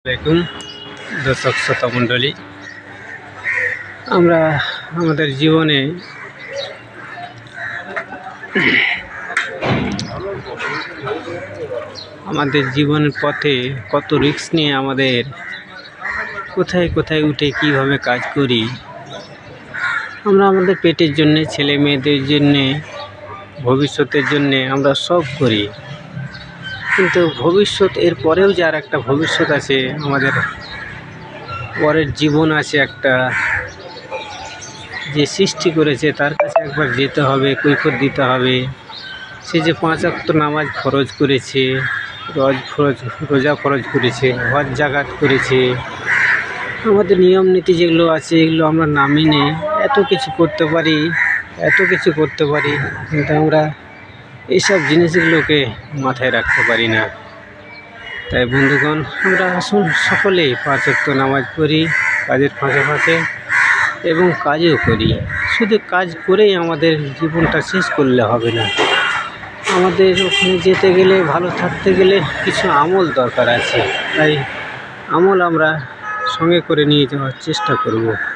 আসসালামু দর্শক শ্রোতা মণ্ডলী, আমরা আমাদের জীবনে জীবনের পথে কত রিস্ক নিয়ে আমাদের কোথায় কোথায় উঠে কিভাবে কাজ করি। আমরা আমাদের পেটের জন্যে, ছেলে মেয়েদের জন্যে, ভবিষ্যতের জন্যে আমরা সব করি, কিন্তু ভবিষ্যৎ এর পরেও যে আর একটা ভবিষ্যৎ আছে, আমাদের পরের জীবন আছে একটা, যে সৃষ্টি করেছে তার কাছে একবার যেতে হবে, কৈফিয়ত দিতে হবে। সে যে 5 ওয়াক্ত নামাজ ফরজ করেছে, রোজা ফরজ করেছে, হজ জাকাত করেছে, আমাদের নিয়ম নীতি যেগুলো আছে এগুলো আমরা না মেনে এত কিছু করতে পারি, কিন্তু আমরা এইসব জিনিসগুলোকে মাথায় রাখতে পারি না। তাই বন্ধুগণ, আমরা আসুন সকলেই 5 ওয়াক্ত নামাজ পড়ি, কাজের ফাঁকে ফাঁকে, এবং কাজও করি। শুধু কাজ করেই আমাদের জীবনটা শেষ করলে হবে না। আমাদের ওখানে যেতে গেলে, ভালো থাকতে গেলে কিছু আমল দরকার আছে। তাই আমল আমরা সঙ্গে করে নিয়ে যাওয়ার চেষ্টা করব।